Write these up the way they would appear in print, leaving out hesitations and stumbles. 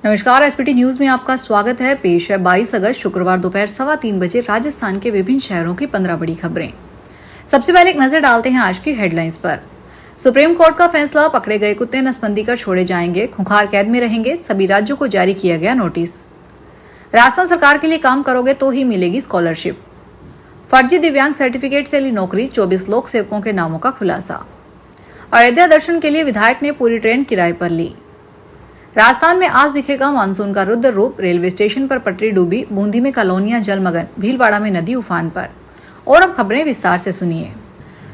नमस्कार, SPT news में आपका स्वागत है। पेश है 22 अगस्त शुक्रवार दोपहर 3:15 बजे राजस्थान के विभिन्न शहरों की 15 बड़ी खबरें। सबसे पहले एक नजर डालते हैं आज की हेडलाइंस पर। सुप्रीम कोर्ट का फैसला, पकड़े गए कुत्ते नसबंदी कर छोड़े जाएंगे, खुंखार कैद में रहेंगे, सभी राज्यों को जारी किया गया नोटिस। राजस्थान सरकार के लिए काम करोगे तो ही मिलेगी स्कॉलरशिप। फर्जी दिव्यांग सर्टिफिकेट से ली नौकरी, 24 लोक सेवकों के नामों का खुलासा। अयोध्या दर्शन के लिए विधायक ने पूरी ट्रेन किराए पर ली। राजस्थान में आज दिखेगा मानसून का रुद्र रूप, रेलवे स्टेशन पर पटरी डूबी, बूंदी में कॉलोनियां जलमग्न, भीलवाड़ा में नदी उफान पर। और अब खबरें विस्तार से सुनिए।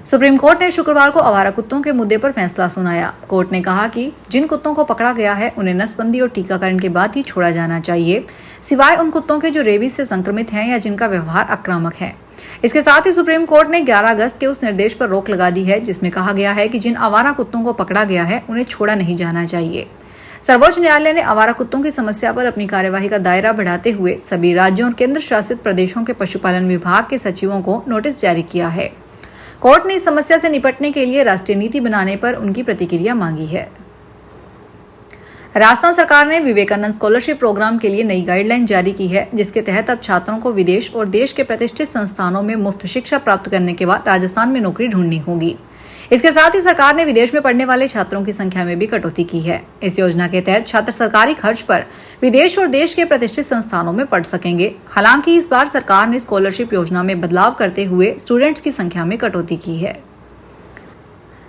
सुप्रीम कोर्ट ने शुक्रवार को आवारा कुत्तों के मुद्दे पर फैसला सुनाया। कोर्ट ने कहा कि जिन कुत्तों को पकड़ा गया है उन्हें नसबंदी और टीकाकरण के बाद ही छोड़ा जाना चाहिए, सिवाय उन कुत्तों के जो रेबीज से संक्रमित हैं या जिनका व्यवहार आक्रामक है। इसके साथ ही सुप्रीम कोर्ट ने 11 अगस्त के उस निर्देश पर रोक लगा दी है जिसमें कहा गया है कि जिन आवारा कुत्तों को पकड़ा गया है उन्हें छोड़ा नहीं जाना चाहिए। सर्वोच्च न्यायालय ने आवारा कुत्तों की समस्या पर अपनी कार्यवाही का दायरा बढ़ाते हुए सभी राज्यों और केंद्र शासित प्रदेशों के पशुपालन विभाग के सचिवों को नोटिस जारी किया है। कोर्ट ने इस समस्या से निपटने के लिए राष्ट्रीय नीति बनाने पर उनकी प्रतिक्रिया मांगी है। राजस्थान सरकार ने विवेकानंद स्कॉलरशिप प्रोग्राम के लिए नई गाइडलाइन जारी की है, जिसके तहत अब छात्रों को विदेश और देश के प्रतिष्ठित संस्थानों में मुफ्त शिक्षा प्राप्त करने के बाद राजस्थान में नौकरी ढूंढनी होगी। इसके साथ ही सरकार ने विदेश में पढ़ने वाले छात्रों की संख्या में भी कटौती की है। इस योजना के तहत छात्र सरकारी खर्च पर विदेश और देश के प्रतिष्ठित संस्थानों में पढ़ सकेंगे। हालांकि इस बार सरकार ने स्कॉलरशिप योजना में बदलाव करते हुए स्टूडेंट्स की संख्या में कटौती की है।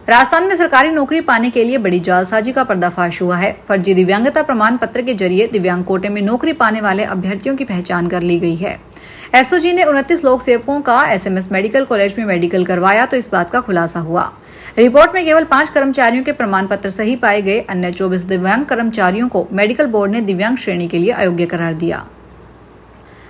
राजस्थान में सरकारी नौकरी पाने के लिए बड़ी जालसाजी का पर्दाफाश हुआ है। फर्जी दिव्यांगता प्रमाण पत्र के जरिए दिव्यांग कोटे में नौकरी पाने वाले अभ्यर्थियों की पहचान कर ली गई है। एसओजी ने 29 लोक सेवकों का एसएमएस मेडिकल कॉलेज में मेडिकल करवाया तो इस बात का खुलासा हुआ। रिपोर्ट में केवल 5 कर्मचारियों के प्रमाण पत्र सही पाए गए। अन्य 24 दिव्यांग कर्मचारियों को मेडिकल बोर्ड ने दिव्यांग श्रेणी के लिए अयोग्य करार दिया।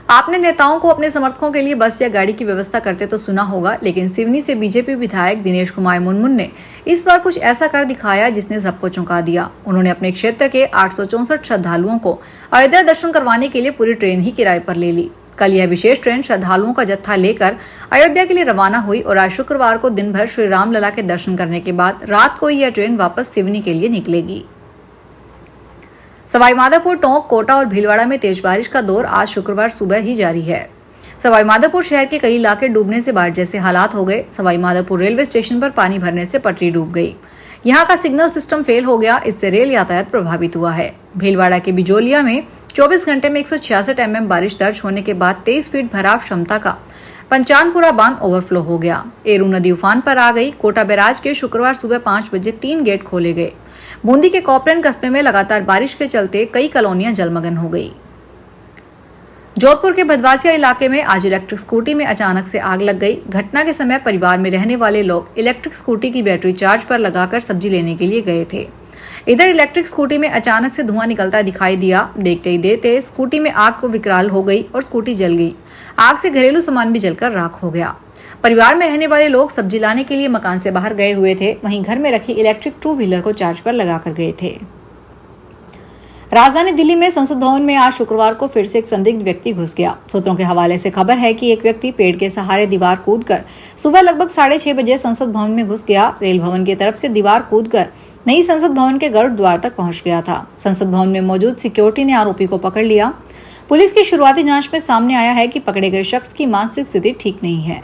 आपने नेताओं को अपने समर्थकों के लिए बस या गाड़ी की व्यवस्था करते तो सुना होगा, लेकिन सिवनी से बीजेपी विधायक दिनेश कुमार मुनमुन ने इस बार कुछ ऐसा कर दिखाया जिसने सबको चौंका दिया। उन्होंने अपने क्षेत्र के 864 श्रद्धालुओं को अयोध्या दर्शन करवाने के लिए पूरी ट्रेन ही किराए पर ले ली। कल यह विशेष ट्रेन श्रद्धालुओं का जत्था लेकर अयोध्या के लिए रवाना हुई और आज शुक्रवार को दिन भर श्री राम लला के दर्शन करने के बाद रात को यह ट्रेन वापस सिवनी के लिए निकलेगी। सवाई माधोपुर, टोंक, कोटा और भीलवाड़ा में तेज बारिश का दौर आज शुक्रवार सुबह ही जारी है। सवाई माधोपुर शहर के कई इलाके डूबने से बाढ़ जैसे हालात हो गए। सवाई माधोपुर रेलवे स्टेशन पर पानी भरने से पटरी डूब गई। यहाँ का सिग्नल सिस्टम फेल हो गया, इससे रेल यातायात प्रभावित हुआ है। भीलवाड़ा के बिजोलिया में 24 घंटे में 166 mm बारिश दर्ज होने के बाद 23 फीट भराव क्षमता का पंचानपुरा बांध ओवरफ्लो हो गया। एरू नदी उफान पर आ गई। कोटा बैराज के शुक्रवार सुबह 5 बजे 3 गेट खोले गए। बूंदी के कॉपरेन कस्बे में लगातार बारिश के चलते कई कॉलोनियां जलमग्न हो गई। जोधपुर के भदवासिया इलाके में आज इलेक्ट्रिक स्कूटी में अचानक से आग लग गई। घटना के समय परिवार में रहने वाले लोग इलेक्ट्रिक स्कूटी की बैटरी चार्ज पर लगाकर सब्जी लेने के लिए गए थे। इधर इलेक्ट्रिक स्कूटी में अचानक से धुआं निकलता दिखाई दिया। देखते ही देखते स्कूटी में आग को विकराल हो गई और स्कूटी जल गई। आग से घरेलू सामान भी जलकर राख हो गया। परिवार में रहने वाले लोग सब्जी लाने के लिए मकान से बाहर गए हुए थे, वहीं घर में रखी इलेक्ट्रिक 2 व्हीलर को चार्ज पर लगाकर गए थे। राजधानी दिल्ली में संसद भवन में आज शुक्रवार को फिर से एक संदिग्ध व्यक्ति घुस गया। सूत्रों के हवाले से खबर है कि एक व्यक्ति पेड़ के सहारे दीवार कूदकर सुबह लगभग 6:30 बजे संसद भवन में घुस गया। रेल भवन की तरफ से दीवार कूदकर नई संसद भवन के गर्भ द्वार तक पहुंच गया था। संसद भवन में मौजूद सिक्योरिटी ने आरोपी को पकड़ लिया। पुलिस की शुरुआती जांच में सामने आया है कि पकड़े गए शख्स की मानसिक स्थिति ठीक नहीं है।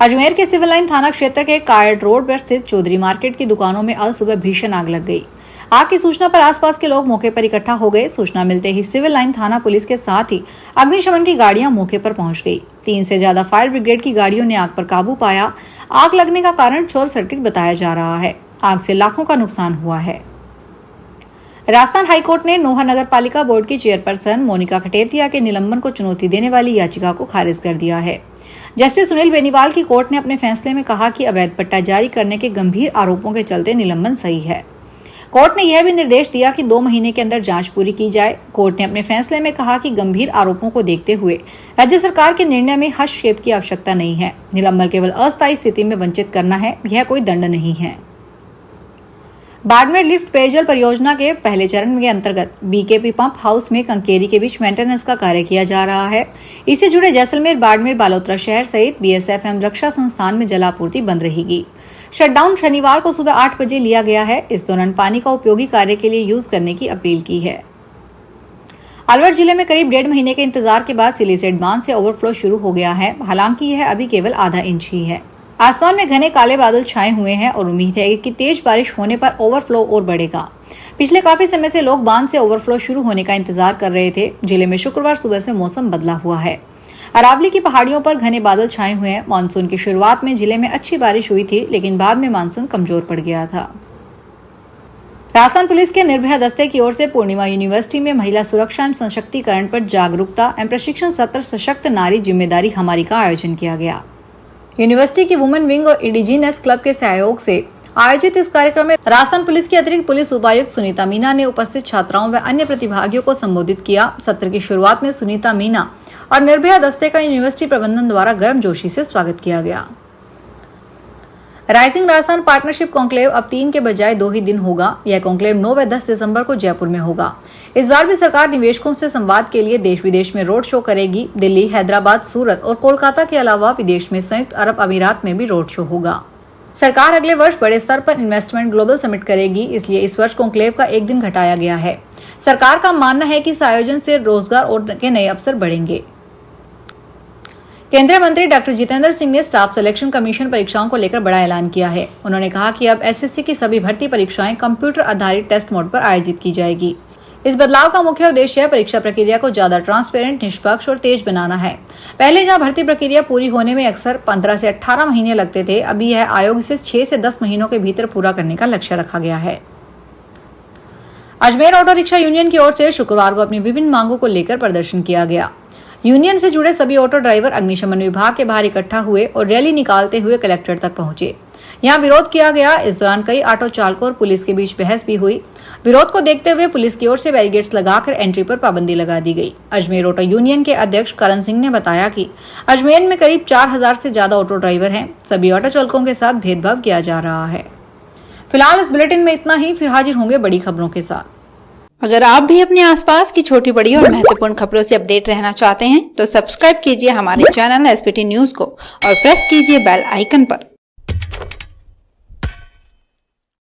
अजमेर के सिविल लाइन थाना क्षेत्र के कायड रोड पर स्थित चौधरी मार्केट की दुकानों में अल सुबह भीषण आग लग गई। आग की सूचना पर आसपास के लोग मौके पर इकट्ठा हो गए। सूचना मिलते ही सिविल लाइन थाना पुलिस के साथ ही अग्निशमन की गाड़ियां मौके पर पहुंच गई। 3 से ज्यादा फायर ब्रिगेड की गाड़ियों ने आग पर काबू पाया। आग लगने का कारण शॉर्ट सर्किट बताया जा रहा है। आग से लाखों का नुकसान हुआ है। राजस्थान हाईकोर्ट ने नोहर नगर पालिका बोर्ड की चेयरपर्सन मोनिका खटेतिया के निलंबन को चुनौती देने वाली याचिका को खारिज कर दिया है। जस्टिस सुनील बेनीवाल की कोर्ट ने अपने फैसले में कहा कि अवैध पट्टा जारी करने के गंभीर आरोपों के चलते निलंबन सही है। कोर्ट ने यह भी निर्देश दिया कि 2 महीने के अंदर जांच पूरी की जाए। कोर्ट ने अपने फैसले में कहा कि गंभीर आरोपों को देखते हुए राज्य सरकार के निर्णय में हस्तक्षेप की आवश्यकता नहीं है। निलंबन केवल अस्थायी स्थिति में वंचित करना है, यह कोई दंड नहीं है। बाड़मेर लिफ्ट पेयजल परियोजना के पहले चरण के अंतर्गत बीकेपी पंप हाउस में कंकेरी के बीच मेंटेनेंस का कार्य किया जा रहा है। इससे जुड़े जैसलमेर, बाड़मेर, बालोतरा शहर सहित बीएसएफ एवं रक्षा संस्थान में जलापूर्ति बंद रहेगी। शटडाउन शनिवार को सुबह 8 बजे लिया गया है। इस दौरान पानी का उपयोगी कार्य के लिए यूज करने की अपील की है। अलवर जिले में करीब 1.5 महीने के इंतजार के बाद सिलीसेट बांध से ओवरफ्लो शुरू हो गया है। हालांकि यह अभी केवल आधा इंच ही है। आसमान में घने काले बादल छाए हुए हैं और उम्मीद है कि तेज बारिश होने पर ओवरफ्लो और बढ़ेगा। पिछले काफी समय से लोग बांध से ओवरफ्लो शुरू होने का इंतजार कर रहे थे। जिले में शुक्रवार सुबह से मौसम बदला हुआ है। अरावली की पहाड़ियों पर घने बादल छाए हुए हैं। मानसून की शुरुआत में जिले में अच्छी बारिश हुई थी, लेकिन बाद में मानसून कमजोर पड़ गया था। राजस्थान पुलिस के निर्भया दस्ते की ओर से पूर्णिमा यूनिवर्सिटी में महिला सुरक्षा एवं सशक्तिकरण पर जागरूकता एवं प्रशिक्षण सत्र सशक्त नारी जिम्मेदारी हमारी का आयोजन किया गया। यूनिवर्सिटी की वुमेन विंग और इंडिजिनस क्लब के सहयोग से आयोजित इस कार्यक्रम में राजस्थान पुलिस की अतिरिक्त पुलिस उपायुक्त सुनीता मीना ने उपस्थित छात्राओं व अन्य प्रतिभागियों को संबोधित किया। सत्र की शुरुआत में सुनीता मीना और निर्भया दस्ते का यूनिवर्सिटी प्रबंधन द्वारा गर्मजोशी से स्वागत किया गया। राइजिंग राजस्थान पार्टनरशिप कॉन्क्लेव अब 3 के बजाय 2 ही दिन होगा। यह कॉन्क्लेव 9 व 10 दिसंबर को जयपुर में होगा। इस बार भी सरकार निवेशकों से संवाद के लिए देश विदेश में रोड शो करेगी। दिल्ली, हैदराबाद, सूरत और कोलकाता के अलावा विदेश में संयुक्त अरब अमीरात में भी रोड शो होगा। सरकार अगले वर्ष बड़े स्तर पर इन्वेस्टमेंट ग्लोबल समिट करेगी, इसलिए इस वर्ष कॉन्क्लेव का 1 दिन घटाया गया है। सरकार का मानना है कि इस आयोजन से रोजगार और के नए अवसर बढ़ेंगे। केंद्रीय मंत्री डॉक्टर जितेंद्र सिंह ने स्टाफ सिलेक्शन कमीशन परीक्षाओं को लेकर बड़ा ऐलान किया है। उन्होंने कहा कि अब एसएससी की सभी भर्ती परीक्षाएं कंप्यूटर आधारित टेस्ट मोड पर आयोजित की जाएगी। इस बदलाव का मुख्य उद्देश्य परीक्षा प्रक्रिया को ज्यादा ट्रांसपेरेंट, निष्पक्ष और तेज बनाना है। पहले जहां भर्ती प्रक्रिया पूरी होने में अक्सर 15 से 18 महीने लगते थे, अभी यह आयोग इसे 6 से 10 महीनों के भीतर पूरा करने का लक्ष्य रखा गया है। अजमेर ऑटो रिक्शा यूनियन की ओर से शुक्रवार को अपनी विभिन्न मांगों को लेकर प्रदर्शन किया गया। यूनियन से जुड़े सभी ऑटो ड्राइवर अग्निशमन विभाग के बाहर इकट्ठा हुए और रैली निकालते हुए कलेक्ट्रेट तक पहुंचे। यहां विरोध किया गया। इस दौरान कई ऑटो चालकों और पुलिस के बीच बहस भी हुई। विरोध को देखते हुए पुलिस की ओर से बैरिकेड्स लगाकर एंट्री पर पाबंदी लगा दी गई। अजमेर ऑटो यूनियन के अध्यक्ष करण सिंह ने बताया कि अजमेर में करीब 4000 से ज्यादा ऑटो ड्राइवर हैं। सभी ऑटो चालकों के साथ भेदभाव किया जा रहा है। फिलहाल इस बुलेटिन में इतना ही। फिर हाजिर होंगे बड़ी खबरों के साथ। अगर आप भी अपने आसपास की छोटी बड़ी और महत्वपूर्ण खबरों से अपडेट रहना चाहते हैं तो सब्सक्राइब कीजिए हमारे चैनल एसपीटी न्यूज को और प्रेस कीजिए बेल आइकन पर।